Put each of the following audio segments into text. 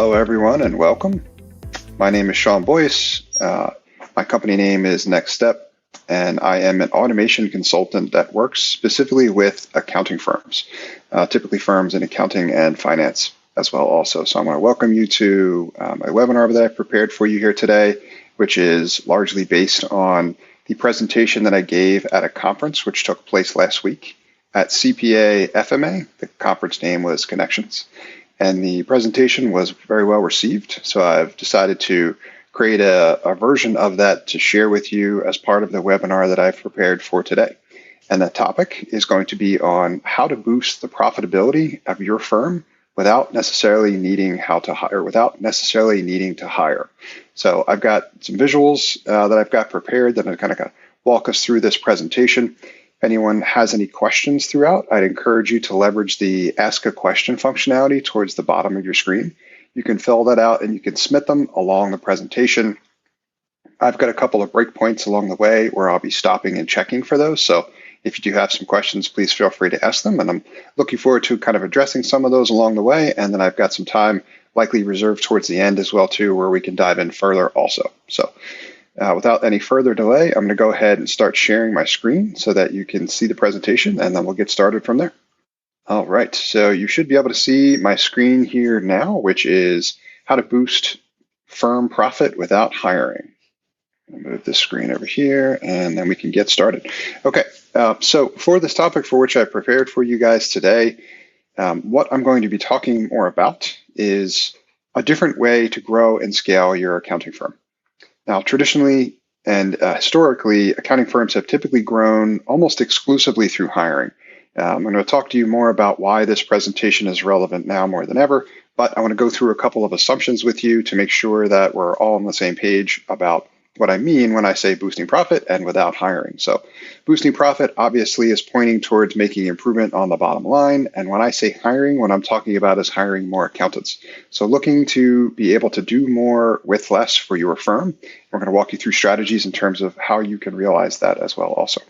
Hello, everyone, and welcome. My name is Sean Boyce. My company name is NxtStep, and I am an automation consultant that works specifically with accounting firms, typically firms in accounting and finance as well also. So I want to welcome you to my webinar that I've prepared for you here today, which is largely based on the presentation that I gave at a conference which took place last week at CPA FMA. The conference name was Connections. And the presentation was very well received, so I've decided to create a version of that to share with you as part of the webinar that I've prepared for today. And the topic is going to be on how to boost the profitability of your firm without necessarily needing to hire. So I've got some visuals that I've got prepared that are kind of walk us through this presentation. If anyone has any questions throughout, I'd encourage you to leverage the Ask a Question functionality towards the bottom of your screen. You can fill that out and you can submit them along the presentation. I've got a couple of breakpoints along the way where I'll be stopping and checking for those. So if you do have some questions, please feel free to ask them. And I'm looking forward to kind of addressing some of those along the way. And then I've got some time likely reserved towards the end as well, too, where we can dive in further also. So without any further delay, I'm going to go ahead and start sharing my screen so that you can see the presentation, and then we'll get started from there. All right, so you should be able to see my screen here now, which is how to boost firm profit without hiring. I'll move this screen over here, and then we can get started. Okay, so for this topic for which I prepared for you guys today, what I'm going to be talking more about is a different way to grow and scale your accounting firm. Now, traditionally and historically, accounting firms have typically grown almost exclusively through hiring. I'm going to talk to you more about why this presentation is relevant now more than ever, but I want to go through a couple of assumptions with you to make sure that we're all on the same page about what I mean when I say boosting profit and without hiring. So boosting profit obviously is pointing towards making improvement on the bottom line. And when I say hiring, what I'm talking about is hiring more accountants. So looking to be able to do more with less for your firm. We're going to walk you through strategies in terms of how you can realize that as well also.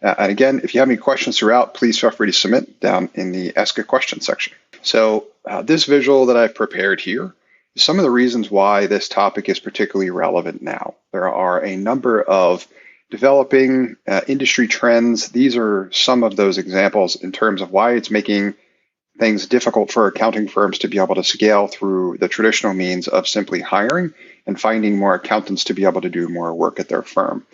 And again, if you have any questions throughout, please feel free to submit down in the Ask a Question section. So this visual that I've prepared here, some of the reasons why this topic is particularly relevant now. There are a number of developing industry trends. These are some of those examples in terms of why it's making things difficult for accounting firms to be able to scale through the traditional means of simply hiring and finding more accountants to be able to do more work at their firm.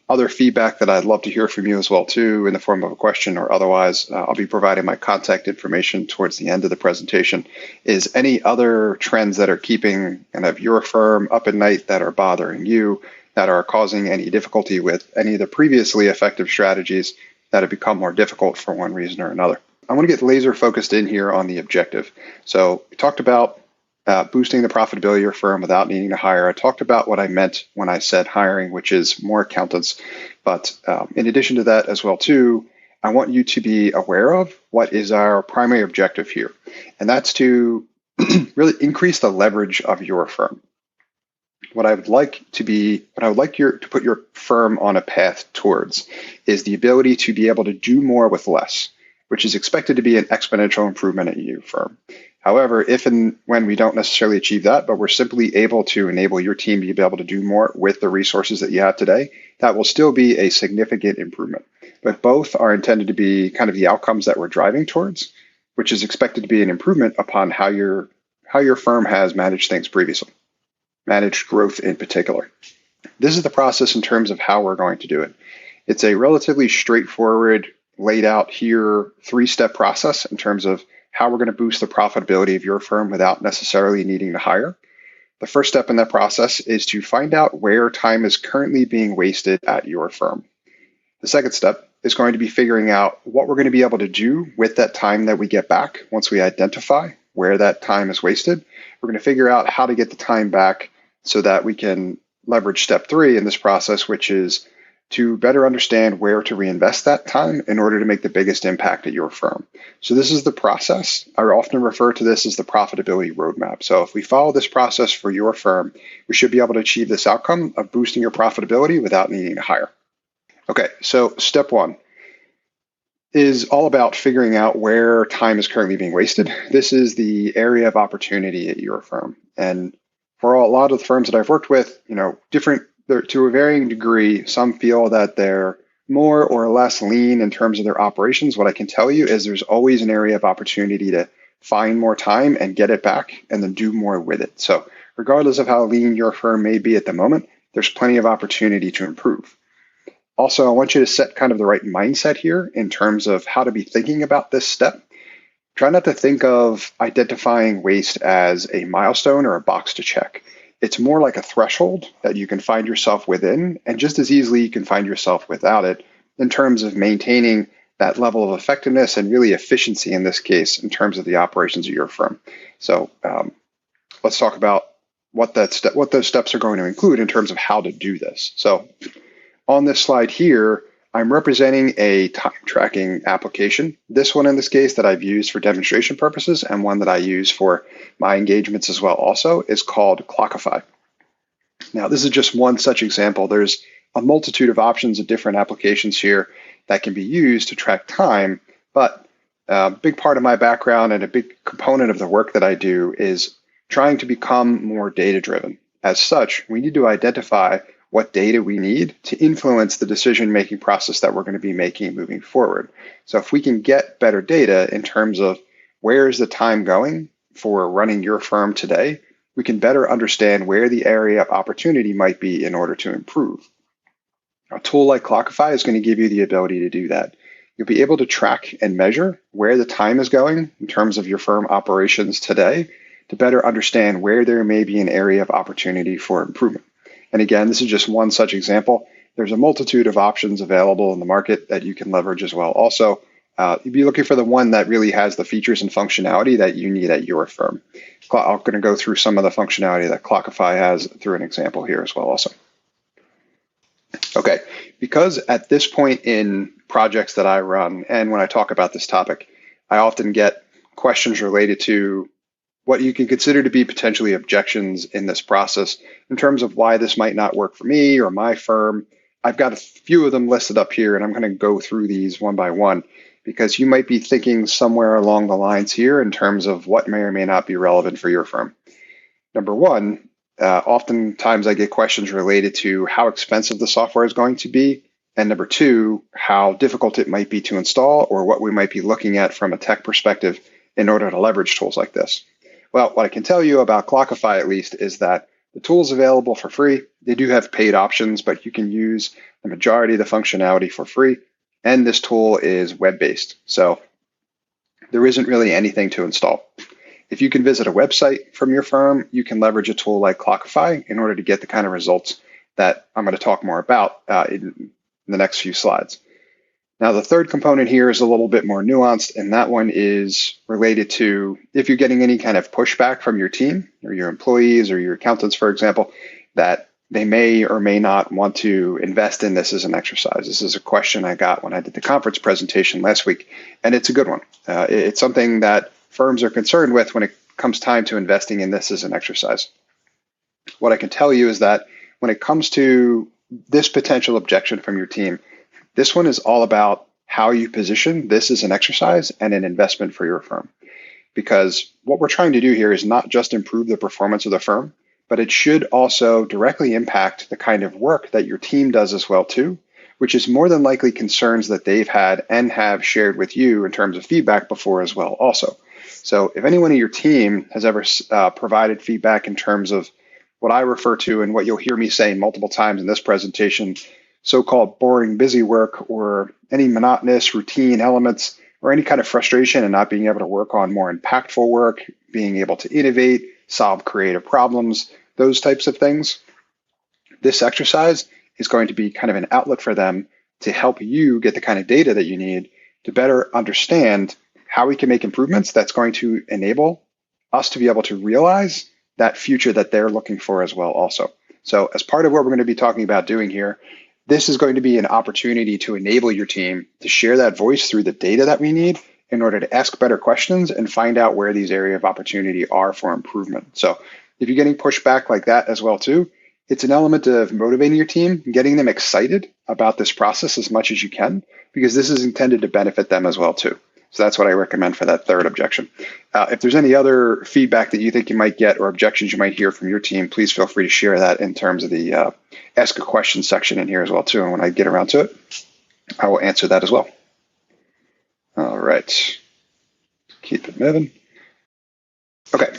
Other feedback that I'd love to hear from you as well, too, in the form of a question or otherwise, I'll be providing my contact information towards the end of the presentation, is any other trends that are keeping kind of your firm up at night that are bothering you, that are causing any difficulty with any of the previously effective strategies that have become more difficult for one reason or another. I want to get laser focused in here on the objective. So we talked about boosting the profitability of your firm without needing to hire. I talked about what I meant when I said hiring, which is more accountants. But in addition to that as well, too, I want you to be aware of what is our primary objective here. And that's to really increase the leverage of your firm. What I would like to put your firm on a path towards is the ability to be able to do more with less, which is expected to be an exponential improvement in your firm. However, if and when we don't necessarily achieve that, but we're simply able to enable your team to be able to do more with the resources that you have today, that will still be a significant improvement. But both are intended to be kind of the outcomes that we're driving towards, which is expected to be an improvement upon how your firm has managed things previously, managed growth in particular. This is the process in terms of how we're going to do it. It's a relatively straightforward, laid out here, 3-step process in terms of how we're going to boost the profitability of your firm without necessarily needing to hire. The first step in that process is to find out where time is currently being wasted at your firm. The second step is going to be figuring out what we're going to be able to do with that time that we get back once we identify where that time is wasted. We're going to figure out how to get the time back so that we can leverage step 3 in this process, which is to better understand where to reinvest that time in order to make the biggest impact at your firm. So this is the process. I often refer to this as the profitability roadmap. So if we follow this process for your firm, we should be able to achieve this outcome of boosting your profitability without needing to hire. Okay, so step 1, is all about figuring out where time is currently being wasted. This is the area of opportunity at your firm. And for a lot of the firms that I've worked with, different to a varying degree, some feel that they're more or less lean in terms of their operations. What I can tell you is there's always an area of opportunity to find more time and get it back and then do more with it. So regardless of how lean your firm may be at the moment, there's plenty of opportunity to improve. Also, I want you to set kind of the right mindset here in terms of how to be thinking about this step. Try not to think of identifying waste as a milestone or a box to check. It's more like a threshold that you can find yourself within, and just as easily you can find yourself without it in terms of maintaining that level of effectiveness and really efficiency in this case in terms of the operations of your firm. So let's talk about what those steps are going to include in terms of how to do this. So on this slide here, I'm representing a time tracking application. This one in this case that I've used for demonstration purposes and one that I use for my engagements as well also is called Clockify. Now, this is just one such example. There's a multitude of options of different applications here that can be used to track time, but a big part of my background and a big component of the work that I do is trying to become more data-driven. As such, we need to identify what data we need to influence the decision-making process that we're going to be making moving forward. So if we can get better data in terms of where is the time going for running your firm today, we can better understand where the area of opportunity might be in order to improve. A tool like Clockify is going to give you the ability to do that. You'll be able to track and measure where the time is going in terms of your firm operations today to better understand where there may be an area of opportunity for improvement. And again, this is just one such example. There's a multitude of options available in the market that you can leverage as well. Also, you'd be looking for the one that really has the features and functionality that you need at your firm. I'm going to go through some of the functionality that Clockify has through an example here as well also. Okay, because at this point in projects that I run and when I talk about this topic, I often get questions related to what you can consider to be potentially objections in this process in terms of why this might not work for me or my firm. I've got a few of them listed up here, and I'm going to go through these one by one because you might be thinking somewhere along the lines here in terms of what may or may not be relevant for your firm. Number one, oftentimes I get questions related to how expensive the software is going to be. And number two, how difficult it might be to install or what we might be looking at from a tech perspective in order to leverage tools like this. Well, what I can tell you about Clockify at least is that the tool is available for free. They do have paid options, but you can use the majority of the functionality for free. And this tool is web-based, so there isn't really anything to install. If you can visit a website from your firm, you can leverage a tool like Clockify in order to get the kind of results that I'm going to talk more about in the next few slides. Now, the third component here is a little bit more nuanced, and that one is related to if you're getting any kind of pushback from your team or your employees or your accountants, for example, that they may or may not want to invest in this as an exercise. This is a question I got when I did the conference presentation last week, and it's a good one. It's something that firms are concerned with when it comes time to investing in this as an exercise. What I can tell you is that when it comes to this potential objection from your team, this one is all about how you position this as an exercise and an investment for your firm. Because what we're trying to do here is not just improve the performance of the firm, but it should also directly impact the kind of work that your team does as well too, which is more than likely concerns that they've had and have shared with you in terms of feedback before as well also. So if anyone in your team has ever provided feedback in terms of what I refer to and what you'll hear me say multiple times in this presentation, so-called boring busy work or any monotonous routine elements or any kind of frustration and not being able to work on more impactful work, being able to innovate, solve creative problems, those types of things. This exercise is going to be kind of an outlet for them to help you get the kind of data that you need to better understand how we can make improvements that's going to enable us to be able to realize that future that they're looking for as well also. So as part of what we're going to be talking about doing here, this is going to be an opportunity to enable your team to share that voice through the data that we need in order to ask better questions and find out where these areas of opportunity are for improvement. So if you're getting pushback like that as well too, It's an element of motivating your team, getting them excited about this process as much as you can, because this is intended to benefit them as well too. So that's what I recommend for that third objection. If there's any other feedback that you think you might get or objections you might hear from your team, please feel free to share that in terms of the ask a question section in here as well too. And when I get around to it, I will answer that as well. All right, keep it moving. Okay.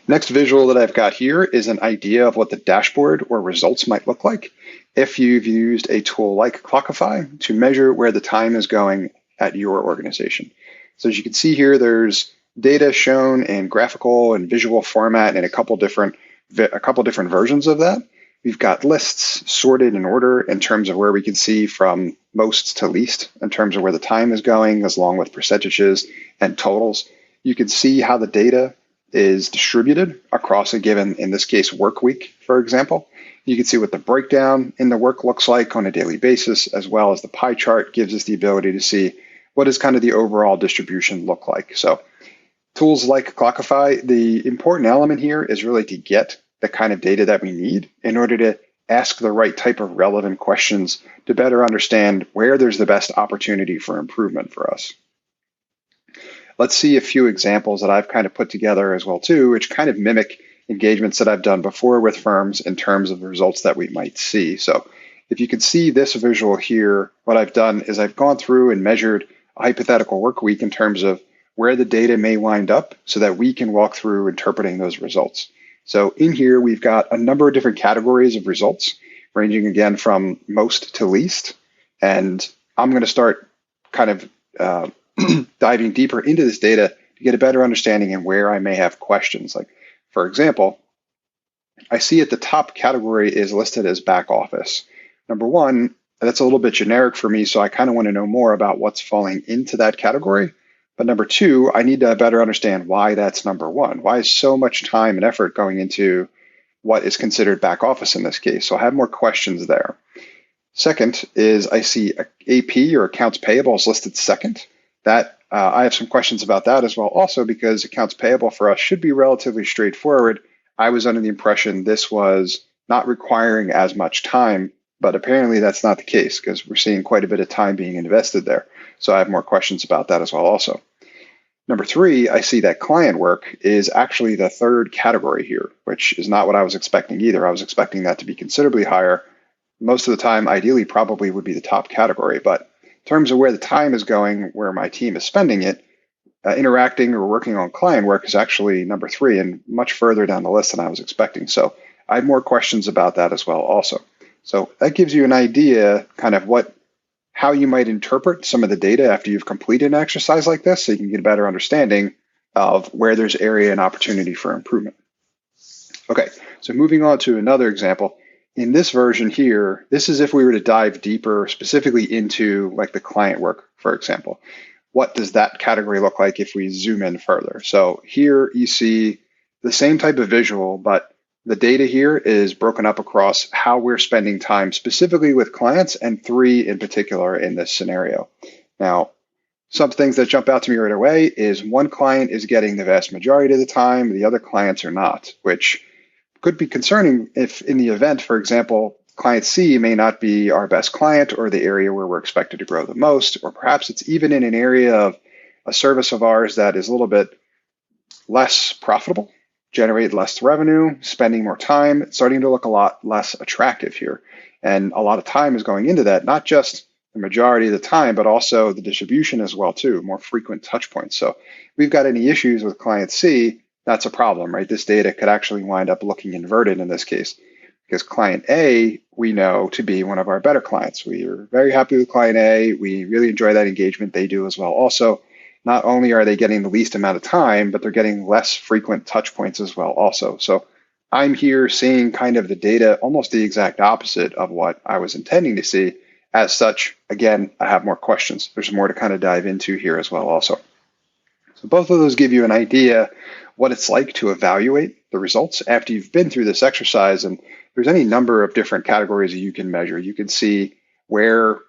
Next visual that I've got here is an idea of what the dashboard or results might look like if you've used a tool like Clockify to measure where the time is going at your organization. So as you can see here, there's data shown in graphical and visual format in a couple different versions of that. We've got lists sorted in order in terms of where we can see from most to least in terms of where the time is going, as along with percentages and totals. You can see how the data is distributed across a given, in this case, work week, for example. You can see what the breakdown in the work looks like on a daily basis, as well as the pie chart gives us the ability to see what does kind of the overall distribution look like. So tools like Clockify, the important element here is really to get the kind of data that we need in order to ask the right type of relevant questions to better understand where there's the best opportunity for improvement for us. Let's see a few examples that I've kind of put together as well too, which kind of mimic engagements that I've done before with firms in terms of the results that we might see. So if you can see this visual here, what I've done is I've gone through and measured a hypothetical work week in terms of where the data may wind up so that we can walk through interpreting those results. So in here, we've got a number of different categories of results, ranging again from most to least. And I'm going to start kind of diving deeper into this data to get a better understanding and where I may have questions. Like, for example, I see at the top category is listed as back office. Number one, that's a little bit generic for me, so I kind of want to know more about what's falling into that category. But number two, I need to better understand why that's number one. Why is so much time and effort going into what is considered back office in this case? So I have more questions there. Second is I see AP or accounts payable is listed second. That I have some questions about that as well, also because accounts payable for us should be relatively straightforward. I was under the impression this was not requiring as much time, but apparently that's not the case because we're seeing quite a bit of time being invested there. So I have more questions about that as well also. Number three, I see that client work is actually the third category here, which is not what I was expecting either. I was expecting that to be considerably higher. Most of the time, ideally, probably would be the top category, but in terms of where the time is going, where my team is spending it, interacting or working on client work is actually number three and much further down the list than I was expecting. So I have more questions about that as well also. So that gives you an idea kind of how you might interpret some of the data after you've completed an exercise like this, so you can get a better understanding of where there's area and opportunity for improvement. Okay, so moving on to another example. In this version here, this is if we were to dive deeper specifically into like the client work, for example. What does that category look like if we zoom in further? So here you see the same type of visual, but the data here is broken up across how we're spending time specifically with clients and three in particular in this scenario. Now, some things that jump out to me right away is one client is getting the vast majority of the time, the other clients are not, which could be concerning if in the event, for example, client C may not be our best client or the area where we're expected to grow the most, or perhaps it's even in an area of a service of ours that is a little bit less profitable, generate less revenue, spending more time, it's starting to look a lot less attractive here. And a lot of time is going into that, not just the majority of the time, but also the distribution as well too, more frequent touch points. So if we've got any issues with client C, that's a problem, right? This data could actually wind up looking inverted in this case, because client A, we know to be one of our better clients. We are very happy with client A. We really enjoy that engagement. They do as well. Also, not only are they getting the least amount of time, but they're getting less frequent touch points as well also. So I'm here seeing kind of the data, almost the exact opposite of what I was intending to see. As such, again, I have more questions. There's more to kind of dive into here as well also. So both of those give you an idea what it's like to evaluate the results after you've been through this exercise. And there's any number of different categories that you can measure. You can see where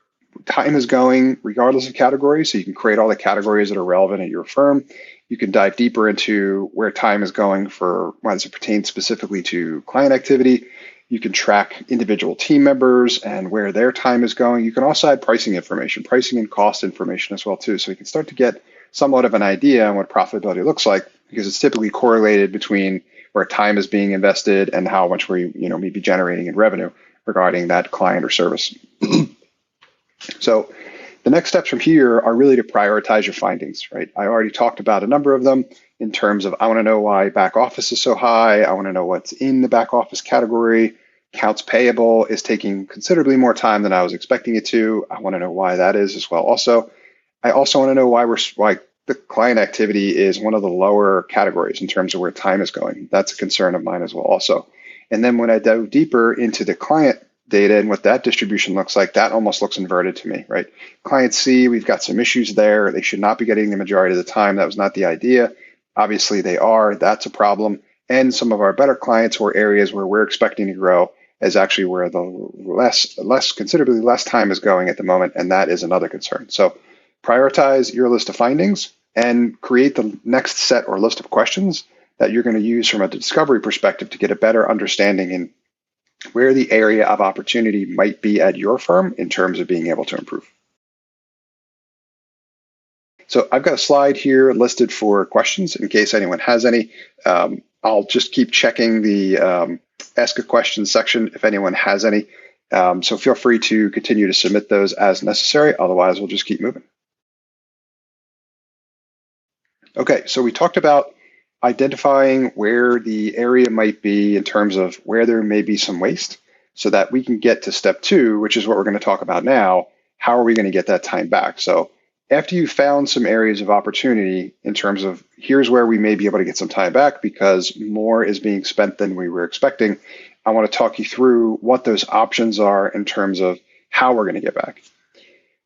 time is going regardless of category. So you can create all the categories that are relevant at your firm. You can dive deeper into where time is going for as it pertains specifically to client activity. You can track individual team members and where their time is going. You can also add pricing information, pricing and cost information as well too. So you can start to get somewhat of an idea on what profitability looks like, because it's typically correlated between where time is being invested and how much we may be generating in revenue regarding that client or service. So the next steps from here are really to prioritize your findings, right? I already talked about a number of them in terms of I want to know why back office is so high. I want to know what's in the back office category. Accounts payable is taking considerably more time than I was expecting it to. I want to know why that is as well. I also want to know why the client activity is one of the lower categories in terms of where time is going. That's a concern of mine as well also. And then when I dove deeper into the client data and what that distribution looks like, that almost looks inverted to me, right? Client C, we've got some issues there. They should not be getting the majority of the time. That was not the idea. Obviously they are. That's a problem. And some of our better clients or areas where we're expecting to grow is actually where the considerably less time is going at the moment. And that is another concern. So prioritize your list of findings and create the next set or list of questions that you're going to use from a discovery perspective to get a better understanding in where the area of opportunity might be at your firm in terms of being able to improve. So I've got a slide here listed for questions in case anyone has any. I'll just keep checking the Ask a Question section if anyone has any. So feel free to continue to submit those as necessary. Otherwise, we'll just keep moving. Okay, so we talked about identifying where the area might be in terms of where there may be some waste so that we can get to step 2, which is what we're going to talk about now. How are we going to get that time back? So after you've found some areas of opportunity in terms of here's where we may be able to get some time back because more is being spent than we were expecting, I want to talk you through what those options are in terms of how we're going to get back.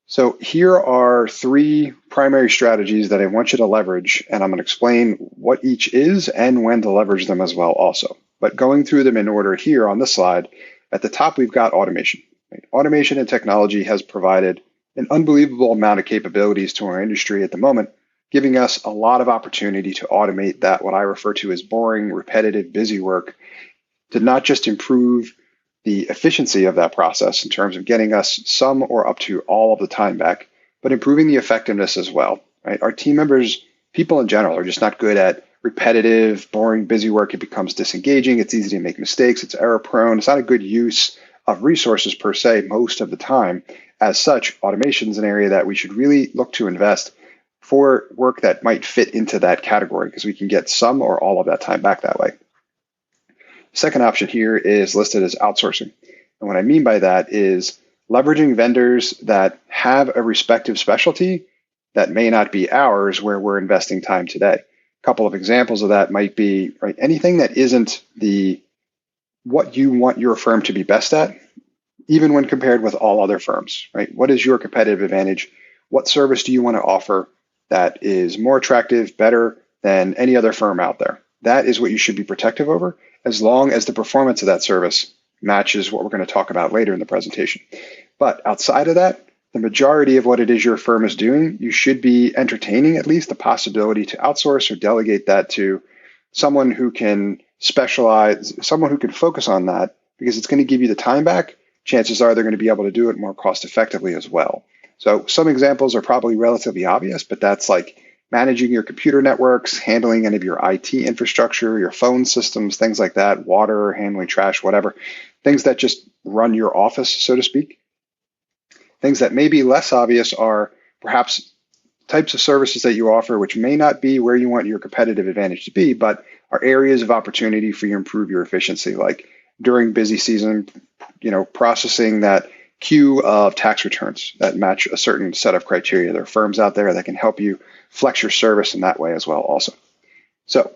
So here are 3 primary strategies that I want you to leverage, and I'm going to explain what each is and when to leverage them as well also. But going through them in order here on this slide, at the top we've got automation. Right? Automation and technology has provided an unbelievable amount of capabilities to our industry at the moment, giving us a lot of opportunity to automate that, what I refer to as boring, repetitive, busy work, to not just improve the efficiency of that process in terms of getting us some or up to all of the time back, but improving the effectiveness as well. Right? Our team members, people in general, are just not good at repetitive, boring, busy work. It becomes disengaging. It's easy to make mistakes. It's error prone. It's not a good use of resources per se most of the time. As such, automation is an area that we should really look to invest for work that might fit into that category because we can get some or all of that time back that way. Second option here is listed as outsourcing. And what I mean by that is leveraging vendors that have a respective specialty that may not be ours where we're investing time today. A couple of examples of that might be anything that isn't what you want your firm to be best at, even when compared with all other firms. Right? What is your competitive advantage? What service do you want to offer that is more attractive, better than any other firm out there? That is what you should be protective over, as long as the performance of that service matches what we're going to talk about later in the presentation. But outside of that, the majority of what it is your firm is doing, you should be entertaining at least the possibility to outsource or delegate that to someone who can specialize, someone who can focus on that, because it's going to give you the time back. Chances are they're going to be able to do it more cost effectively as well. So some examples are probably relatively obvious, but that's like managing your computer networks, handling any of your IT infrastructure, your phone systems, things like that, water, handling trash, whatever, things that just run your office, so to speak. Things that may be less obvious are perhaps types of services that you offer, which may not be where you want your competitive advantage to be, but are areas of opportunity for you to improve your efficiency, like during busy season, processing that queue of tax returns that match a certain set of criteria. There are firms out there that can help you flex your service in that way as well also. So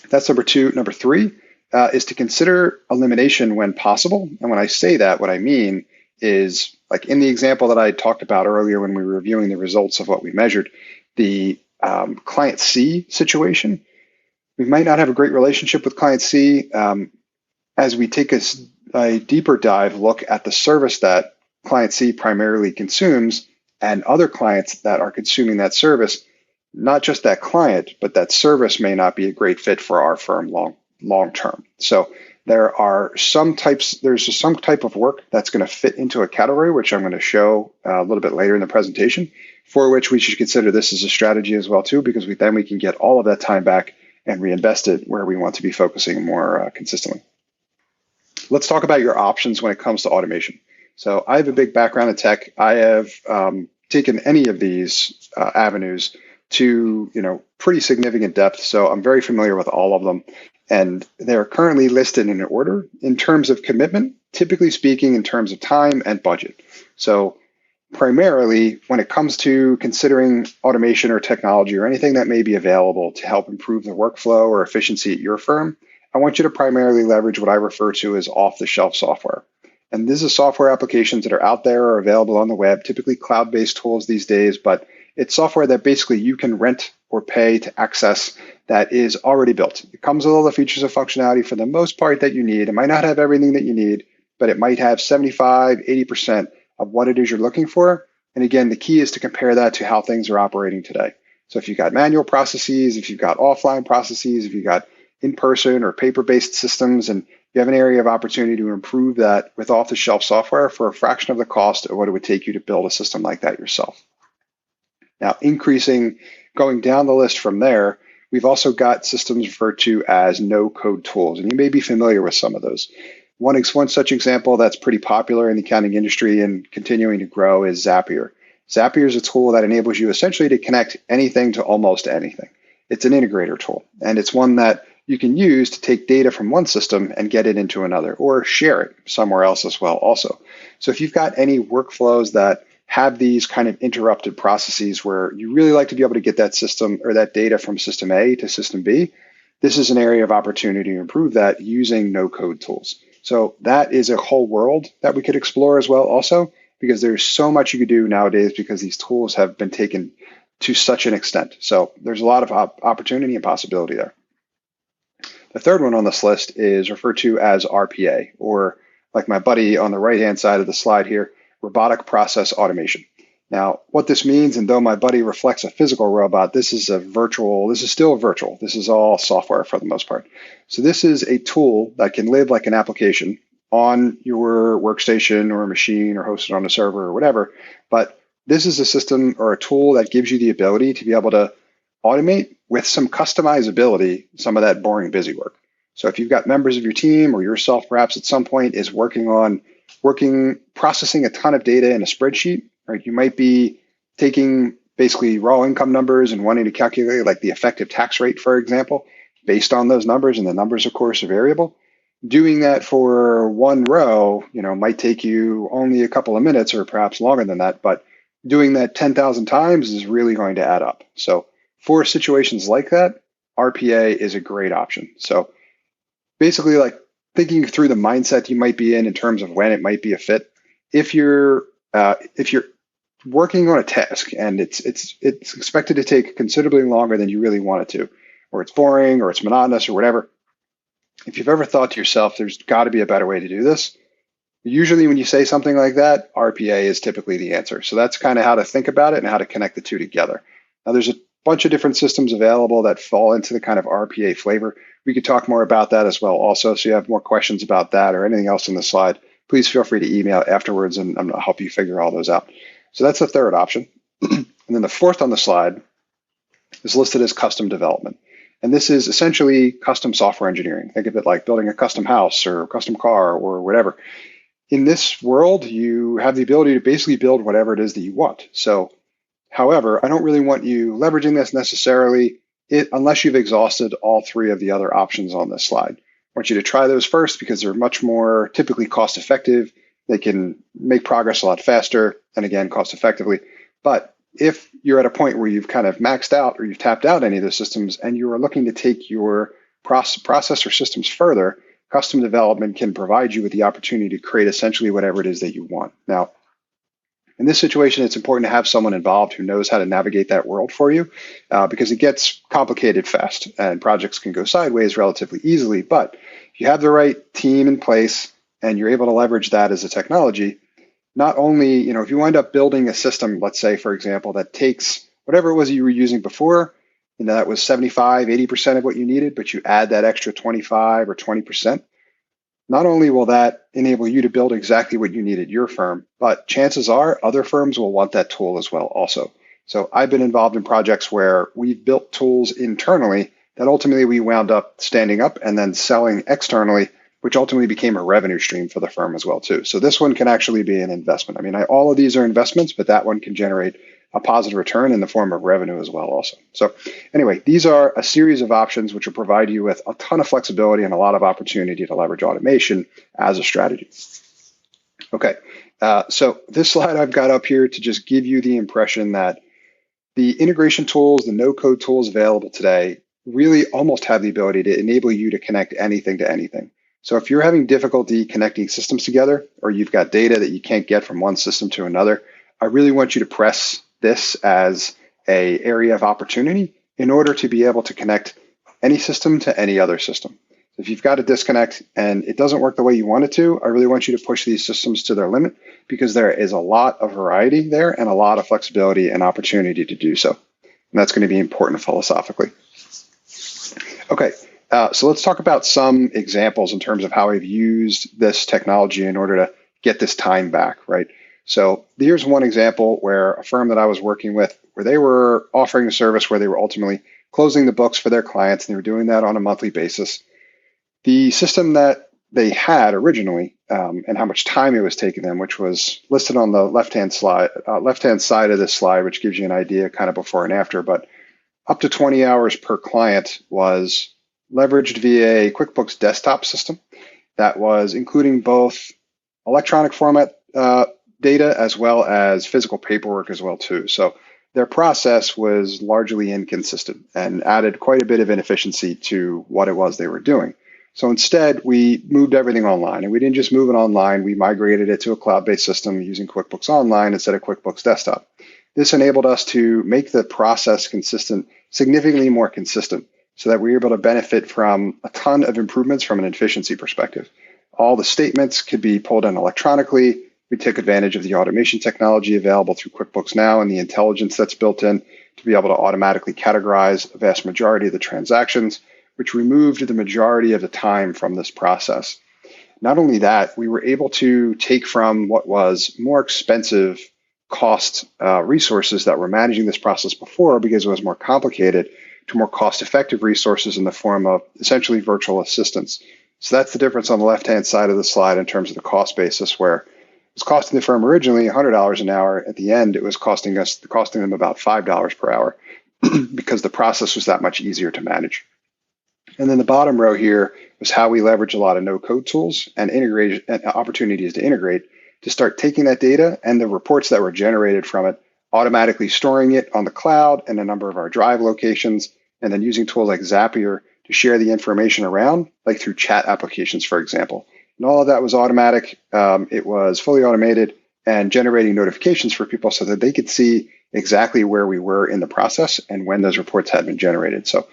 that's number 2. Number 3 is to consider elimination when possible. And when I say that, what I mean is, like in the example that I talked about earlier when we were reviewing the results of what we measured, the client C situation. We might not have a great relationship with client C. As we take a deeper dive look at the service that client C primarily consumes and other clients that are consuming that service, not just that client, but that service may not be a great fit for our firm long term. So There's some type of work that's going to fit into a category, which I'm going to show a little bit later in the presentation, for which we should consider this as a strategy as well too, because then we can get all of that time back and reinvest it where we want to be focusing more consistently. Let's talk about your options when it comes to automation. So I have a big background in tech. I have taken any of these avenues to pretty significant depth. So I'm very familiar with all of them. And they're currently listed in order in terms of commitment, typically speaking in terms of time and budget. So primarily, when it comes to considering automation or technology or anything that may be available to help improve the workflow or efficiency at your firm, I want you to primarily leverage what I refer to as off-the-shelf software. And this is software applications that are out there or available on the web, typically cloud-based tools these days, but it's software that basically you can rent or pay to access that is already built. It comes with all the features and functionality for the most part that you need. It might not have everything that you need, but it might have 75, 80% of what it is you're looking for. And again, the key is to compare that to how things are operating today. So if you've got manual processes, if you've got offline processes, if you've got in-person or paper-based systems, and you have an area of opportunity to improve that with off-the-shelf software for a fraction of the cost of what it would take you to build a system like that yourself. Now, going down the list from there, we've also got systems referred to as no-code tools, and you may be familiar with some of those. One such example that's pretty popular in the accounting industry and continuing to grow is Zapier. Zapier is a tool that enables you essentially to connect anything to almost anything. It's an integrator tool, and it's one that you can use to take data from one system and get it into another, or share it somewhere else as well also. So if you've got any workflows that have these kind of interrupted processes where you really like to be able to get that system or that data from system A to system B, this is an area of opportunity to improve that using no-code tools. So that is a whole world that we could explore as well also, because there's so much you could do nowadays because these tools have been taken to such an extent. So there's a lot of opportunity and possibility there. The third one on this list is referred to as RPA, or like my buddy on the right-hand side of the slide here, robotic process automation. Now, what this means, and though my buddy reflects a physical robot, this is still virtual. This is all software for the most part. So this is a tool that can live like an application on your workstation or a machine or hosted on a server or whatever. But this is a system or a tool that gives you the ability to be able to automate with some customizability some of that boring busy work. So if you've got members of your team or yourself perhaps at some point is processing a ton of data in a spreadsheet, right? You might be taking basically raw income numbers and wanting to calculate like the effective tax rate, for example, based on those numbers, and the numbers, of course, are variable. Doing that for one row, might take you only a couple of minutes or perhaps longer than that, but doing that 10,000 times is really going to add up. So for situations like that, RPA is a great option. So basically, like thinking through the mindset you might be in terms of when it might be a fit. If you're working on a task and it's expected to take considerably longer than you really want it to, or it's boring or it's monotonous or whatever, if you've ever thought to yourself, there's got to be a better way to do this, usually when you say something like that, RPA is typically the answer. So that's kind of how to think about it and how to connect the two together. Now, there's a bunch of different systems available that fall into the kind of RPA flavor. We could talk more about that as well also. So you have more questions about that or anything else in the slide, please feel free to email afterwards and I'm going to help you figure all those out. So that's the third option. And then the fourth on the slide is listed as custom development. And this is essentially custom software engineering. Think of it like building a custom house or a custom car or whatever. In this world, you have the ability to basically build whatever it is that you want. So, however, I don't really want you leveraging this necessarily unless you've exhausted all three of the other options on this slide. I want you to try those first because they're much more typically cost effective. They can make progress a lot faster and again, cost effectively. But if you're at a point where you've kind of maxed out or you've tapped out any of the systems and you are looking to take your process or systems further, custom development can provide you with the opportunity to create essentially whatever it is that you want. Now, in this situation, it's important to have someone involved who knows how to navigate that world for you because it gets complicated fast and projects can go sideways relatively easily. But if you have the right team in place and you're able to leverage that as a technology, not only, if you wind up building a system, let's say, for example, that takes whatever it was you were using before, that was 75, 80% of what you needed, but you add that extra 25 or 20%, Not only will that enable you to build exactly what you need at your firm, but chances are other firms will want that tool as well also. So I've been involved in projects where we've built tools internally that ultimately we wound up standing up and then selling externally, which ultimately became a revenue stream for the firm as well too. So this one can actually be an investment. I mean, all of these are investments, but that one can generate a positive return in the form of revenue as well also. So anyway, these are a series of options which will provide you with a ton of flexibility and a lot of opportunity to leverage automation as a strategy. Okay, so this slide I've got up here to just give you the impression that the integration tools, the no-code tools available today really almost have the ability to enable you to connect anything to anything. So if you're having difficulty connecting systems together, or you've got data that you can't get from one system to another, I really want you to press this as an area of opportunity in order to be able to connect any system to any other system. If you've got a disconnect and it doesn't work the way you want it to, I really want you to push these systems to their limit, because there is a lot of variety there and a lot of flexibility and opportunity to do so. And that's going to be important philosophically. Okay, so let's talk about some examples in terms of how I've used this technology in order to get this time back, right? So here's one example where a firm that I was working with, where they were offering a service where they were ultimately closing the books for their clients, and they were doing that on a monthly basis. The system that they had originally, and how much time it was taking them, which was listed on the left-hand side of this slide, which gives you an idea kind of before and after, but up to 20 hours per client was leveraged via a QuickBooks desktop system that was including both electronic format data as well as physical paperwork as well too. So their process was largely inconsistent and added quite a bit of inefficiency to what it was they were doing. So instead, we moved everything online, and we didn't just move it online, we migrated it to a cloud-based system using QuickBooks Online instead of QuickBooks Desktop. This enabled us to make the process significantly more consistent, so that we were able to benefit from a ton of improvements from an efficiency perspective. All the statements could be pulled in electronically. We took advantage of the automation technology available through QuickBooks Now and the intelligence that's built in to be able to automatically categorize a vast majority of the transactions, which removed the majority of the time from this process. Not only that, we were able to take from what was more expensive cost resources that were managing this process before, because it was more complicated, to more cost-effective resources in the form of essentially virtual assistants. So that's the difference on the left-hand side of the slide in terms of the cost basis, where it was costing the firm originally $100 an hour. At the end, it was costing them about $5 per hour because the process was that much easier to manage. And then the bottom row here was how we leverage a lot of no-code tools and opportunities to integrate to start taking that data and the reports that were generated from it, automatically storing it on the cloud and a number of our Drive locations, and then using tools like Zapier to share the information around, like through chat applications, for example. And all of that was automatic. It was fully automated and generating notifications for people so that they could see exactly where we were in the process and when those reports had been generated. So,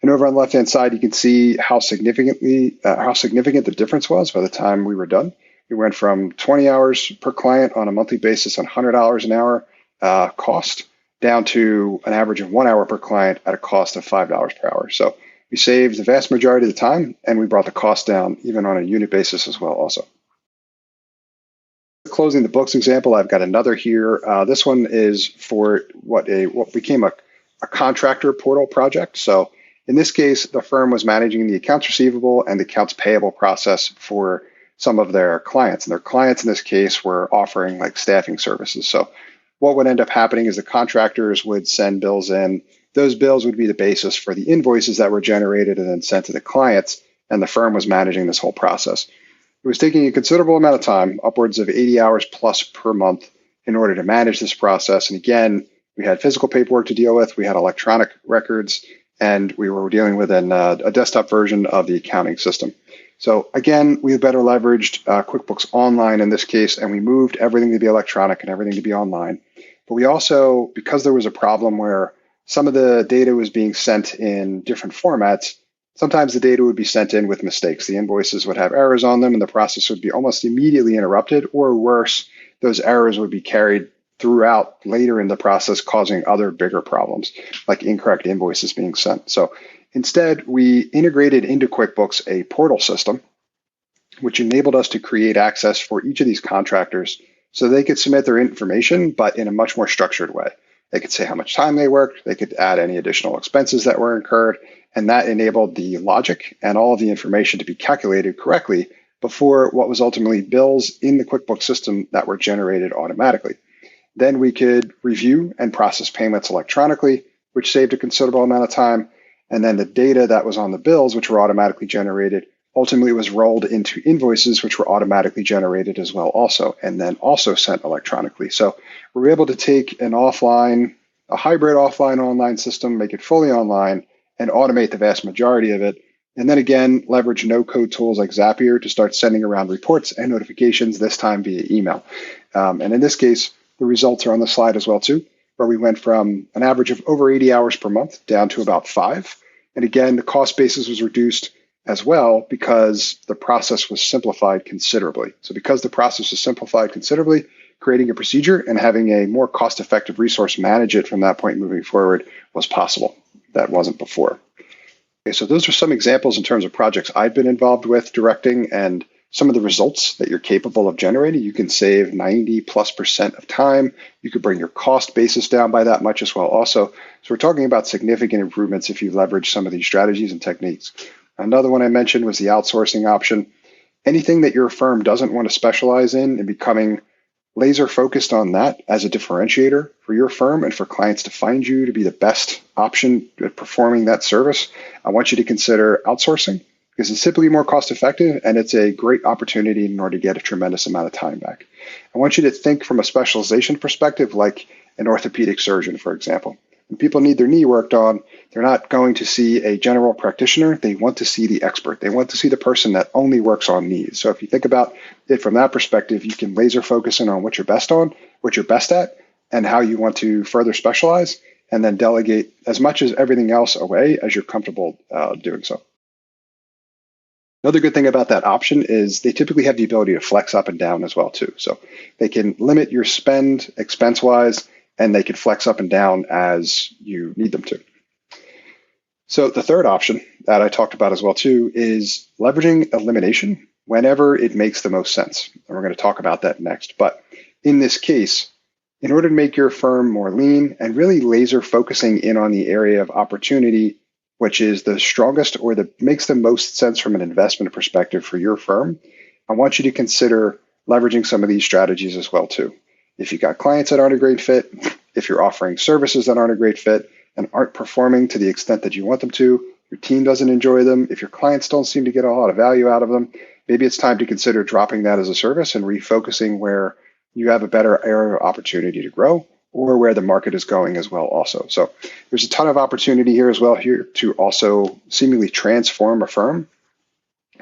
and over on the left-hand side, you can see how significant the difference was by the time we were done. We went from 20 hours per client on a monthly basis on $100 an hour cost down to an average of 1 hour per client at a cost of $5 per hour. So we saved the vast majority of the time, and we brought the cost down even on a unit basis as well also. Closing the books example, I've got another here. This one is for what became a contractor portal project. So in this case, the firm was managing the accounts receivable and the accounts payable process for some of their clients. And their clients in this case were offering like staffing services. So what would end up happening is the contractors would send bills in. Those bills would be the basis for the invoices that were generated and then sent to the clients, and the firm was managing this whole process. It was taking a considerable amount of time, upwards of 80 hours plus per month, in order to manage this process. And again, we had physical paperwork to deal with, we had electronic records, and we were dealing with a desktop version of the accounting system. So again, we better leveraged QuickBooks Online in this case, and we moved everything to be electronic and everything to be online. But we also, because there was a problem where some of the data was being sent in different formats, sometimes the data would be sent in with mistakes. The invoices would have errors on them, and the process would be almost immediately interrupted, or worse, those errors would be carried throughout later in the process, causing other bigger problems, like incorrect invoices being sent. So instead, we integrated into QuickBooks a portal system which enabled us to create access for each of these contractors so they could submit their information, but in a much more structured way. They could say how much time they worked, they could add any additional expenses that were incurred, and that enabled the logic and all of the information to be calculated correctly before what was ultimately bills in the QuickBooks system that were generated automatically. Then we could review and process payments electronically, which saved a considerable amount of time. And then the data that was on the bills, which were automatically generated, ultimately was rolled into invoices, which were automatically generated as well also, and then also sent electronically. So we were able to take a hybrid offline online system, make it fully online, and automate the vast majority of it. And then again, leverage no-code tools like Zapier to start sending around reports and notifications, this time via email. And in this case, the results are on the slide as well too, where we went from an average of over 80 hours per month down to about 5. And again, the cost basis was reduced as well because the process was simplified considerably. So because the process was simplified considerably, creating a procedure and having a more cost-effective resource manage it from that point moving forward was possible. That wasn't before. Okay, so those are some examples in terms of projects I've been involved with directing and some of the results that you're capable of generating. You can save 90+% of time. You could bring your cost basis down by that much as well also. So we're talking about significant improvements if you leverage some of these strategies and techniques. Another one I mentioned was the outsourcing option. Anything that your firm doesn't want to specialize in and becoming laser focused on that as a differentiator for your firm and for clients to find you to be the best option at performing that service, I want you to consider outsourcing because it's simply more cost effective and it's a great opportunity in order to get a tremendous amount of time back. I want you to think from a specialization perspective like an orthopedic surgeon, for example. When people need their knee worked on, they're not going to see a general practitioner. They want to see the expert. They want to see the person that only works on knees. So if you think about it from that perspective, you can laser focus in on what you're best on, what you're best at, and how you want to further specialize, and then delegate as much as everything else away as you're comfortable doing so. Another good thing about that option is they typically have the ability to flex up and down as well too. So they can limit your spend expense-wise, and they can flex up and down as you need them to. So the third option that I talked about as well too is leveraging elimination whenever it makes the most sense. And we're going to talk about that next. But in this case, in order to make your firm more lean and really laser focusing in on the area of opportunity, which is the strongest or that makes the most sense from an investment perspective for your firm, I want you to consider leveraging some of these strategies as well too. If you've got clients that aren't a great fit, if you're offering services that aren't a great fit and aren't performing to the extent that you want them to, your team doesn't enjoy them, if your clients don't seem to get a lot of value out of them, maybe it's time to consider dropping that as a service and refocusing where you have a better area of opportunity to grow or where the market is going as well also. So there's a ton of opportunity here as well here to also seemingly transform a firm.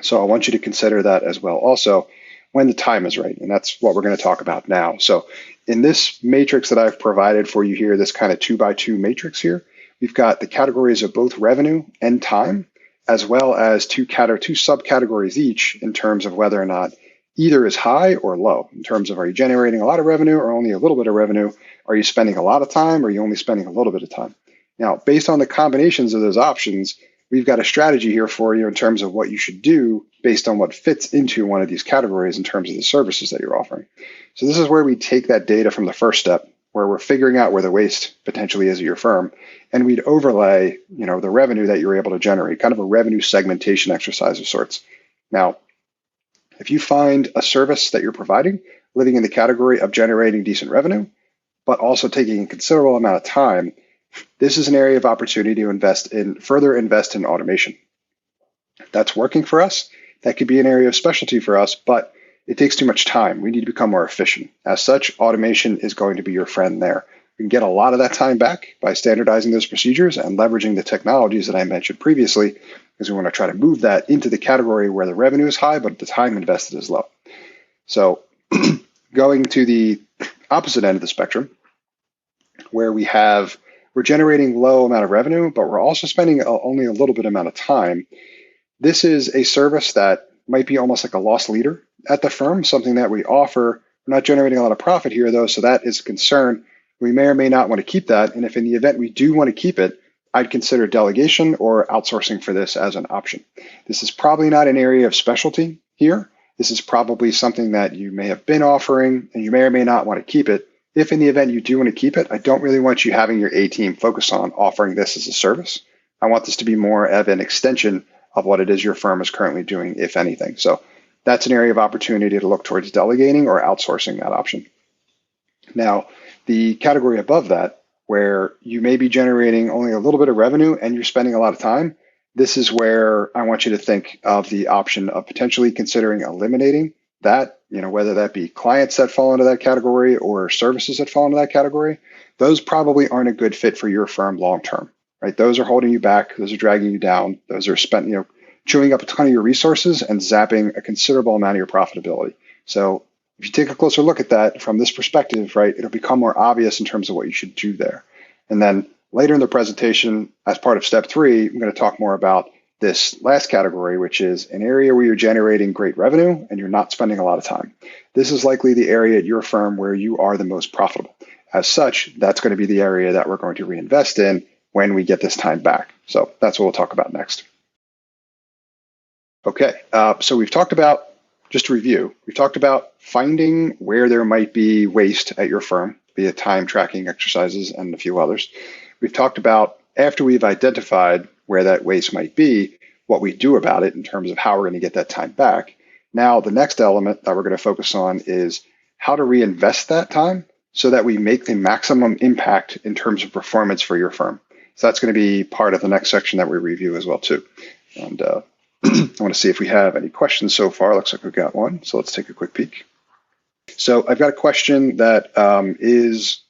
So I want you to consider that as well also when the time is right. And that's what we're going to talk about now. So in this matrix that I've provided for you here, this kind of 2x2 matrix here, we've got the categories of both revenue and time, as well as two subcategories each in terms of whether or not either is high or low in terms of are you generating a lot of revenue or only a little bit of revenue? Are you spending a lot of time or are you only spending a little bit of time? Now, based on the combinations of those options, we've got a strategy here for you in terms of what you should do based on what fits into one of these categories in terms of the services that you're offering. So this is where we take that data from the first step, where we're figuring out where the waste potentially is at your firm, and we'd overlay, the revenue that you're able to generate, kind of a revenue segmentation exercise of sorts. Now, if you find a service that you're providing living in the category of generating decent revenue, but also taking a considerable amount of time, this is an area of opportunity to further invest in automation. If that's working for us, that could be an area of specialty for us, but it takes too much time. We need to become more efficient. As such, automation is going to be your friend there. We can get a lot of that time back by standardizing those procedures and leveraging the technologies that I mentioned previously, because we want to try to move that into the category where the revenue is high, but the time invested is low. So going to the opposite end of the spectrum, where we're generating low amount of revenue, but we're also spending only a little bit amount of time. This is a service that might be almost like a loss leader at the firm, something that we offer. We're not generating a lot of profit here though, so that is a concern. We may or may not want to keep that. And if in the event we do want to keep it, I'd consider delegation or outsourcing for this as an option. This is probably not an area of specialty here, This is probably something that you may have been offering, and you may or may not want to keep it. If in the event you do want to keep it, I don't really want you having your A team focus on offering this as a service. I want this to be more of an extension of what it is your firm is currently doing, if anything. So that's an area of opportunity to look towards delegating or outsourcing that option. Now, the category above that, where you may be generating only a little bit of revenue and you're spending a lot of time, this is where I want you to think of the option of potentially considering eliminating that, whether that be clients that fall into that category or services that fall into that category. Those probably aren't a good fit for your firm long term, right? Those are holding you back. Those are dragging you down. Those are spent, chewing up a ton of your resources and zapping a considerable amount of your profitability. So if you take a closer look at that from this perspective, right, it'll become more obvious in terms of what you should do there. And then later in the presentation, as part of step 3, I'm going to talk more about this last category, which is an area where you're generating great revenue and you're not spending a lot of time. This is likely the area at your firm where you are the most profitable. As such, that's going to be the area that we're going to reinvest in when we get this time back. So that's what we'll talk about next. Okay, so we've talked about, just to review, we've talked about finding where there might be waste at your firm via time tracking exercises and a few others. We've talked about, after we've identified where that waste might be, what we do about it in terms of how we're going to get that time back. Now, the next element that we're going to focus on is how to reinvest that time so that we make the maximum impact in terms of performance for your firm. So that's going to be part of the next section that we review as well, too. And I want to see if we have any questions so far. Looks like we've got one, so let's take a quick peek. So I've got a question that is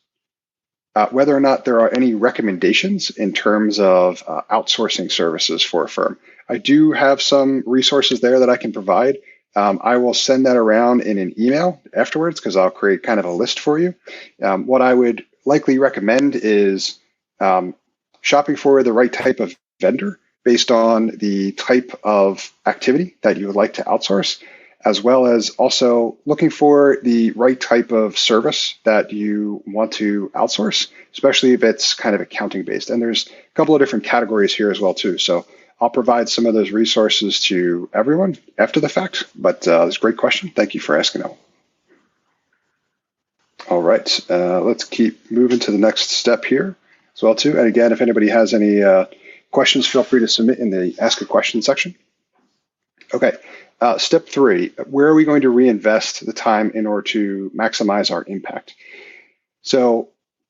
whether or not there are any recommendations in terms of outsourcing services for a firm. I do have some resources there that I can provide. I will send that around in an email afterwards because I'll create kind of a list for you. What I would likely recommend is shopping for the right type of vendor based on the type of activity that you would like to outsource, as well as also looking for the right type of service that you want to outsource, especially if it's kind of accounting based. And there's a couple of different categories here as well too. So I'll provide some of those resources to everyone after the fact, but it's a great question. Thank you for asking that. All right, let's keep moving to the next step here as well too. And again, if anybody has any questions, feel free to submit in the Ask a Question section. Okay, step 3, where are we going to reinvest the time in order to maximize our impact? So,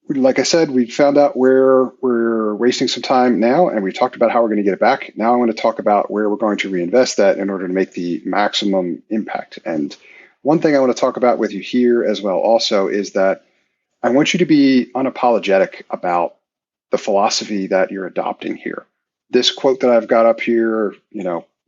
like I said, we found out where we're wasting some time now, and we talked about how we're going to get it back. Now I want to talk about where we're going to reinvest that in order to make the maximum impact. And one thing I want to talk about with you here as well also is that I want you to be unapologetic about the philosophy that you're adopting here. This quote that I've got up here,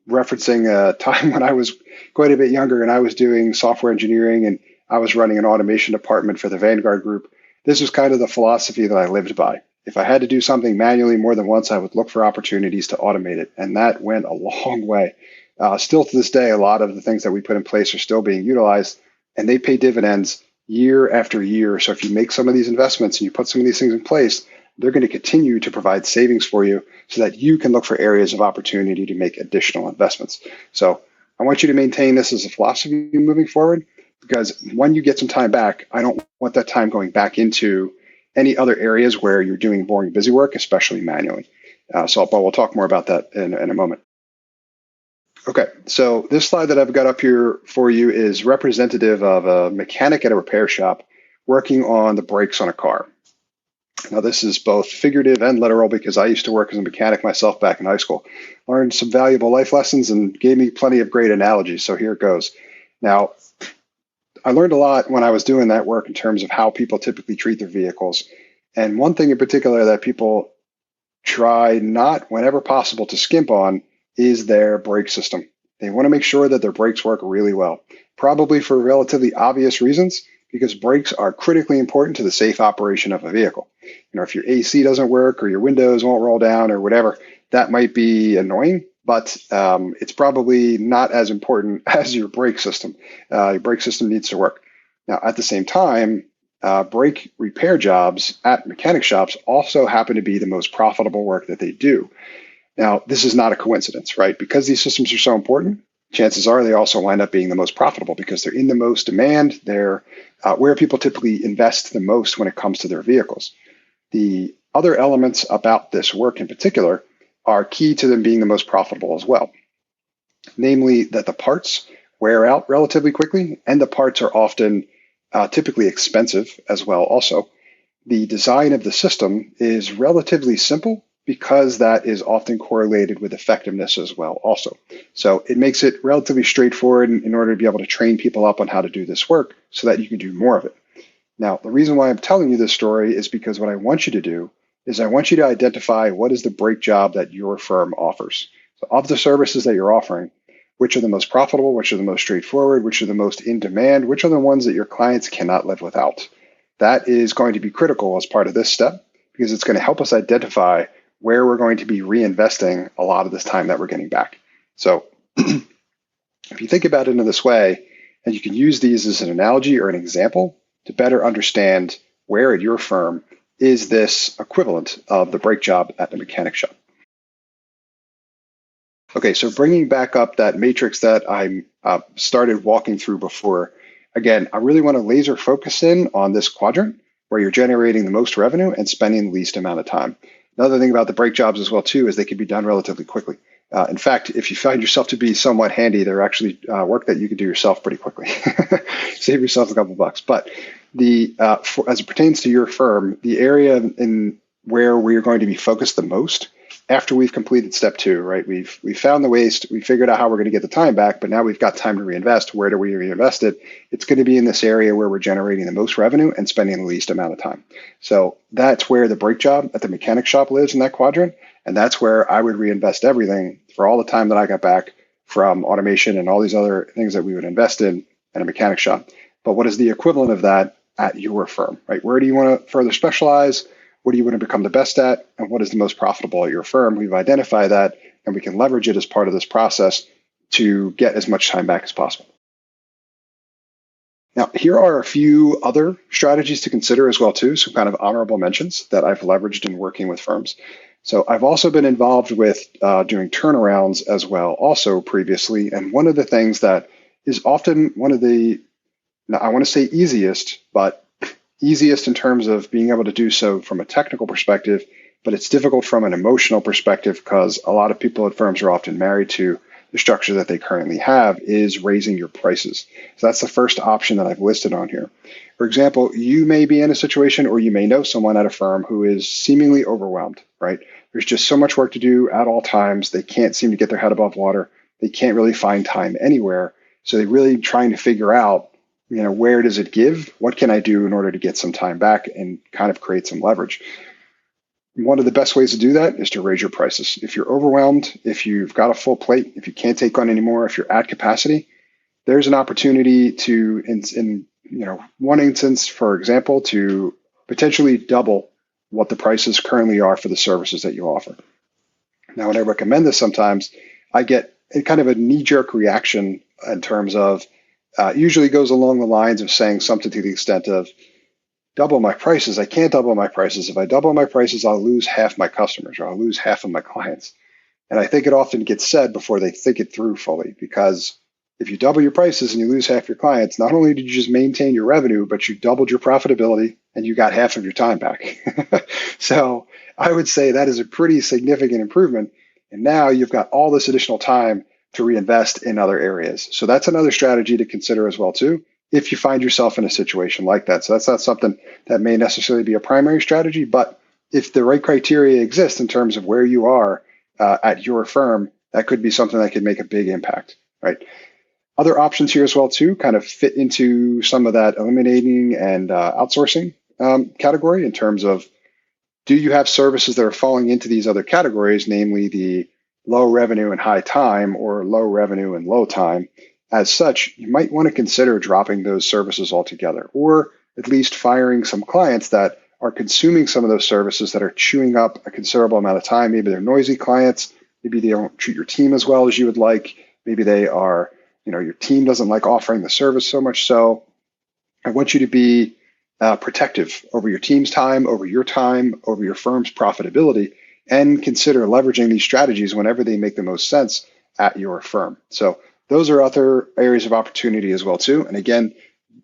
referencing a time when I was quite a bit younger and I was doing software engineering and I was running an automation department for the Vanguard Group. This was kind of the philosophy that I lived by. If I had to do something manually more than once, I would look for opportunities to automate it. And that went a long way. Still to this day, a lot of the things that we put in place are still being utilized and they pay dividends year after year. So if you make some of these investments and you put some of these things in place, they're going to continue to provide savings for you so that you can look for areas of opportunity to make additional investments. So I want you to maintain this as a philosophy moving forward, because when you get some time back, I don't want that time going back into any other areas where you're doing boring, busy work, especially manually. But we'll talk more about that in a moment. Okay, so this slide that I've got up here for you is representative of a mechanic at a repair shop working on the brakes on a car. Now, this is both figurative and literal because I used to work as a mechanic myself back in high school. Learned some valuable life lessons and gave me plenty of great analogies, so here it goes. Now, I learned a lot when I was doing that work in terms of how people typically treat their vehicles. And one thing in particular that people try not, whenever possible, to skimp on is their brake system. They want to make sure that their brakes work really well, probably for relatively obvious reasons, because brakes are critically important to the safe operation of a vehicle. If your AC doesn't work or your windows won't roll down or whatever, that might be annoying, but it's probably not as important as your brake system. Your brake system needs to work. Now, at the same time, brake repair jobs at mechanic shops also happen to be the most profitable work that they do. Now, this is not a coincidence, right? Because these systems are so important, chances are they also wind up being the most profitable because they're in the most demand. They're where people typically invest the most when it comes to their vehicles. The other elements about this work in particular are key to them being the most profitable as well. Namely, that the parts wear out relatively quickly, and the parts are often typically expensive as well also. The design of the system is relatively simple because that is often correlated with effectiveness as well also. So it makes it relatively straightforward in order to be able to train people up on how to do this work so that you can do more of it. Now, the reason why I'm telling you this story is because what I want you to do is I want you to identify what is the break job that your firm offers. So of the services that you're offering, which are the most profitable, which are the most straightforward, which are the most in demand, which are the ones that your clients cannot live without. That is going to be critical as part of this step because it's going to help us identify where we're going to be reinvesting a lot of this time that we're getting back. So if you think about it in this way, and you can use these as an analogy or an example to better understand where at your firm is this equivalent of the brake job at the mechanic shop. Okay, so bringing back up that matrix that I started walking through before, again, I really want to laser focus in on this quadrant where you're generating the most revenue and spending the least amount of time. Another thing about the brake jobs as well, too, is they can be done relatively quickly. In fact, if you find yourself to be somewhat handy, they're actually work that you can do yourself pretty quickly. Save yourself a couple bucks. But as it pertains to your firm, the area in where we're going to be focused the most after we've completed step 2, right? We've found the waste, we figured out how we're going to get the time back, but now we've got time to reinvest. Where do we reinvest it? It's going to be in this area where we're generating the most revenue and spending the least amount of time. So that's where the brake job at the mechanic shop lives in that quadrant. And that's where I would reinvest everything for all the time that I got back from automation and all these other things that we would invest in at a mechanic shop. But what is the equivalent of that at your firm, right? Where do you want to further specialize? What do you want to become the best at? And what is the most profitable at your firm? We've identified that, and we can leverage it as part of this process to get as much time back as possible. Now, here are a few other strategies to consider as well, too, some kind of honorable mentions that I've leveraged in working with firms. So I've also been involved with doing turnarounds as well also previously. And one of the things that is often one of the, now I want to say easiest, but easiest in terms of being able to do so from a technical perspective, but it's difficult from an emotional perspective because a lot of people at firms are often married to the structure that they currently have, is raising your prices. So that's the first option that I've listed on here. For example, you may be in a situation or you may know someone at a firm who is seemingly overwhelmed, right? There's just so much work to do at all times. They can't seem to get their head above water. They can't really find time anywhere. So they're really trying to figure out, where does it give? What can I do in order to get some time back and kind of create some leverage? One of the best ways to do that is to raise your prices. If you're overwhelmed, if you've got a full plate, if you can't take on anymore, if you're at capacity, there's an opportunity to, in one instance, for example, to potentially double what the prices currently are for the services that you offer. Now, when I recommend this sometimes, I get kind of a knee-jerk reaction in terms of, usually goes along the lines of saying something to the extent of, double my prices. I can't double my prices. If I double my prices, I'll lose half my customers or I'll lose half of my clients. And I think it often gets said before they think it through fully, because if you double your prices and you lose half your clients, not only did you just maintain your revenue, but you doubled your profitability and you got half of your time back. So I would say that is a pretty significant improvement. And now you've got all this additional time to reinvest in other areas. So that's another strategy to consider as well, too, if you find yourself in a situation like that. So that's not something that may necessarily be a primary strategy, but if the right criteria exist in terms of where you are at your firm, that could be something that could make a big impact, right? Other options here as well, too, kind of fit into some of that eliminating and outsourcing category in terms of, do you have services that are falling into these other categories, namely the low revenue and high time or low revenue and low time? As such, you might want to consider dropping those services altogether, or at least firing some clients that are consuming some of those services that are chewing up a considerable amount of time. Maybe they're noisy clients. Maybe they don't treat your team as well as you would like. Maybe they are, your team doesn't like offering the service so much. So I want you to be protective over your team's time, over your firm's profitability, and consider leveraging these strategies whenever they make the most sense at your firm. So those are other areas of opportunity as well too. And again,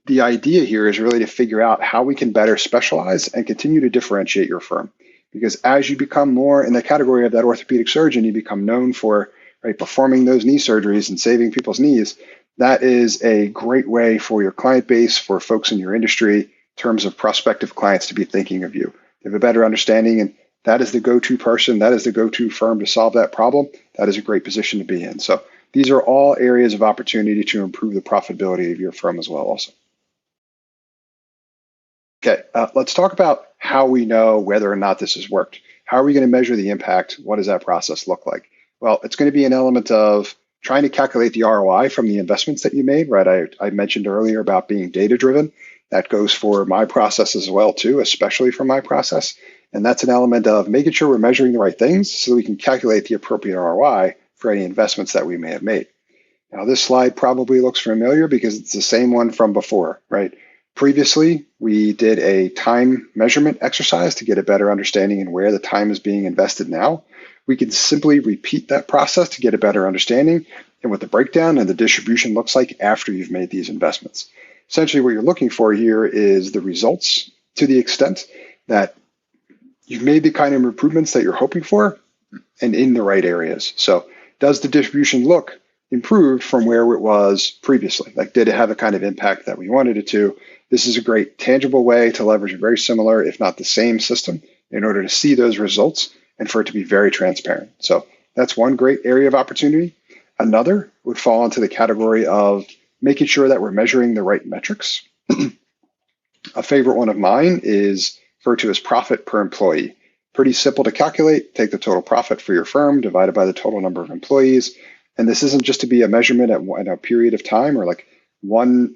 the idea here is really to figure out how we can better specialize and continue to differentiate your firm. Because as you become more in the category of that orthopedic surgeon, you become known for performing those knee surgeries and saving people's knees. That is a great way for your client base, for folks in your industry, in terms of prospective clients to be thinking of you. They have a better understanding, and that is the go-to person, that is the go-to firm to solve that problem. That is a great position to be in. So these are all areas of opportunity to improve the profitability of your firm as well also. Okay, let's talk about how we know whether or not this has worked. How are we going to measure the impact? What does that process look like? Well, it's going to be an element of trying to calculate the ROI from the investments that you made, right? I mentioned earlier about being data-driven. That goes for my process as well too, especially for my process. And that's an element of making sure we're measuring the right things so we can calculate the appropriate ROI for any investments that we may have made. Now, this slide probably looks familiar because it's the same one from before, right? Previously, we did a time measurement exercise to get a better understanding in where the time is being invested now. We can simply repeat that process to get a better understanding and what the breakdown and the distribution looks like after you've made these investments. Essentially, what you're looking for here is the results to the extent that you've made the kind of improvements that you're hoping for and in the right areas. So does the distribution look improved from where it was previously? Like, did it have the kind of impact that we wanted it to? This is a great tangible way to leverage a very similar, if not the same system in order to see those results and for it to be very transparent. So that's one great area of opportunity. Another would fall into the category of making sure that we're measuring the right metrics. A favorite one of mine is referred to as profit per employee. Pretty simple to calculate. Take the total profit for your firm divided by the total number of employees. And this isn't just to be a measurement at a period of time or like one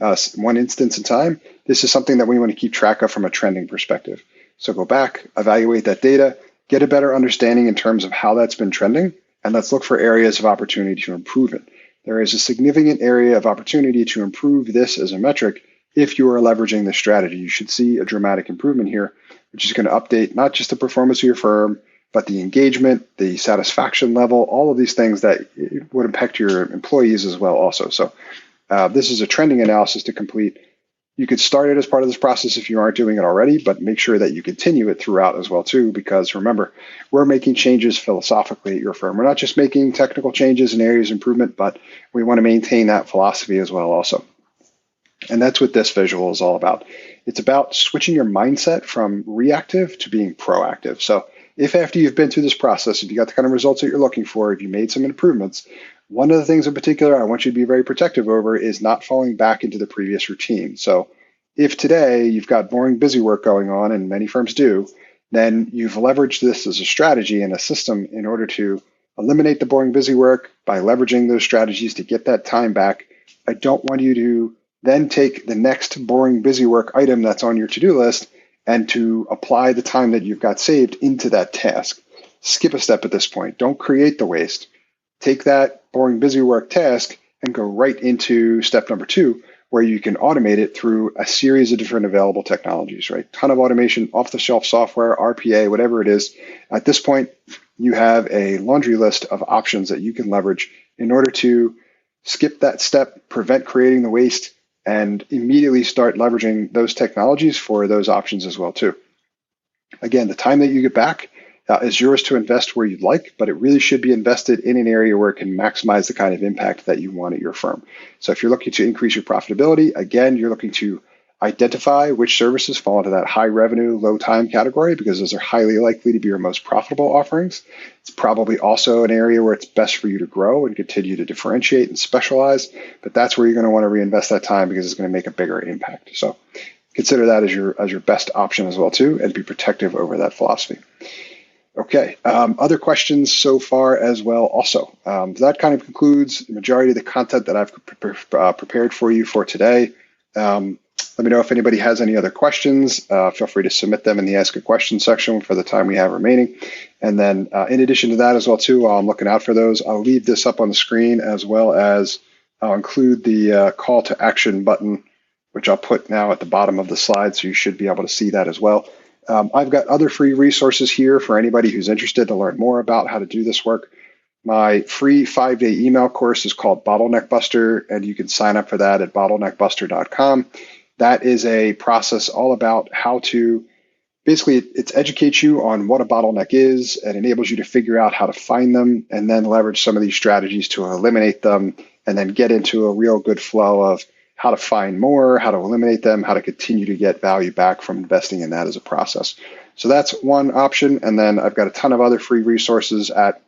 instance in time. This is something that we want to keep track of from a trending perspective. So go back, evaluate that data, get a better understanding in terms of how that's been trending, and let's look for areas of opportunity to improve it. There is a significant area of opportunity to improve this as a metric. If you are leveraging this strategy, you should see a dramatic improvement here, which is going to update not just the performance of your firm, but the engagement, the satisfaction level, all of these things that would impact your employees as well also. So this is a trending analysis to complete. You could start it as part of this process if you aren't doing it already, but make sure that you continue it throughout as well too, because remember, we're making changes philosophically at your firm. We're not just making technical changes in areas of improvement, but we want to maintain that philosophy as well also. And that's what this visual is all about. It's about switching your mindset from reactive to being proactive. So if after you've been through this process, if you got the kind of results that you're looking for, if you made some improvements, one of the things in particular I want you to be very protective over is not falling back into the previous routine. So if today you've got boring busy work going on, and many firms do, then you've leveraged this as a strategy and a system in order to eliminate the boring busy work by leveraging those strategies to get that time back. I don't want you to then take the next boring busy work item that's on your to-do list and to apply the time that you've got saved into that task. Skip a step at this point. Don't create the waste. Take that boring busy work task and go right into step number 2, where you can automate it through a series of different available technologies, right? Ton of automation, off-the-shelf software, RPA, whatever it is. At this point, you have a laundry list of options that you can leverage in order to skip that step, prevent creating the waste, and immediately start leveraging those technologies for those options as well too. Again, the time that you get back is yours to invest where you'd like, but it really should be invested in an area where it can maximize the kind of impact that you want at your firm. So if you're looking to increase your profitability, again, you're looking to identify which services fall into that high revenue, low time category, because those are highly likely to be your most profitable offerings. It's probably also an area where it's best for you to grow and continue to differentiate and specialize, but that's where you're going to want to reinvest that time because it's going to make a bigger impact. So consider that as your best option as well too, and be protective over that philosophy. Okay, other questions so far as well also. That kind of concludes the majority of the content that I've prepared for you for today. Let me know if anybody has any other questions. Feel free to submit them in the Ask a Question section for the time we have remaining. And then in addition to that as well too, while I'm looking out for those, I'll leave this up on the screen as well as I'll include the call to action button, which I'll put now at the bottom of the slide, so you should be able to see that as well. I've got other free resources here for anybody who's interested to learn more about how to do this work. My free 5-day email course is called Bottleneck Buster, and you can sign up for that at bottleneckbuster.com. That is a process all about how to basically, it educates you on what a bottleneck is and enables you to figure out how to find them and then leverage some of these strategies to eliminate them and then get into a real good flow of how to find more, how to eliminate them, how to continue to get value back from investing in that as a process. So that's one option. And then I've got a ton of other free resources at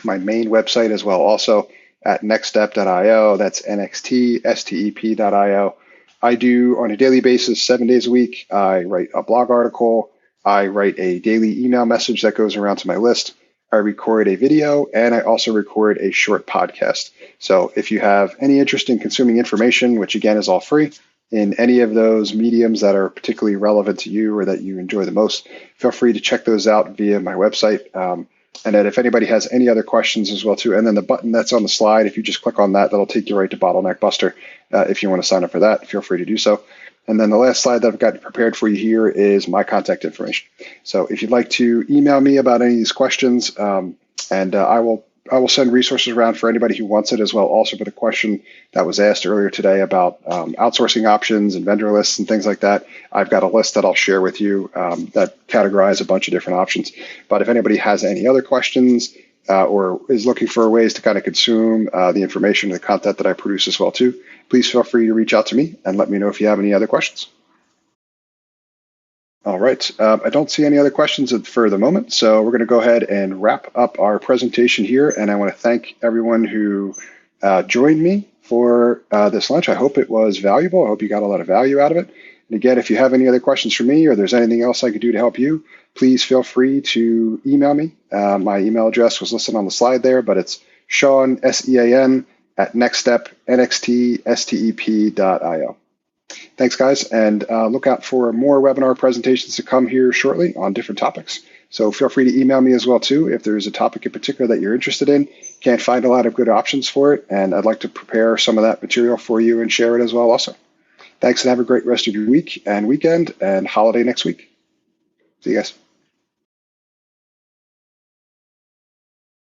my main website as well, also at nxtstep.io. That's nxtstep.io. I do on a daily basis, 7 days a week. I write a blog article. I write a daily email message that goes around to my list. I record a video, and I also record a short podcast. So if you have any interest in consuming information, which again is all free, in any of those mediums that are particularly relevant to you or that you enjoy the most, feel free to check those out via my website. And then if anybody has any other questions as well too, and then the button that's on the slide, if you just click on that, that'll take you right to Bottleneck Buster. If you want to sign up for that, feel free to do so. And then the last slide that I've got prepared for you here is my contact information. So if you'd like to email me about any of these questions, I will send resources around for anybody who wants it as well. Also for the question that was asked earlier today about outsourcing options and vendor lists and things like that, I've got a list that I'll share with you that categorize a bunch of different options. But if anybody has any other questions or is looking for ways to kind of consume the information and the content that I produce as well too, please feel free to reach out to me and let me know if you have any other questions. All right, I don't see any other questions for the moment, so we're going to go ahead and wrap up our presentation here. And I want to thank everyone who joined me for this lunch. I hope it was valuable. I hope you got a lot of value out of it. And again, if you have any other questions for me or there's anything else I could do to help you, please feel free to email me. My email address was listed on the slide there, but it's Sean, S-E-A-N, at NxtStep, nxtstep.io. Thanks, guys, and look out for more webinar presentations to come here shortly on different topics. So feel free to email me as well, too, if there's a topic in particular that you're interested in. Can't find a lot of good options for it, and I'd like to prepare some of that material for you and share it as well also. Thanks, and have a great rest of your week and weekend and holiday next week. See you guys.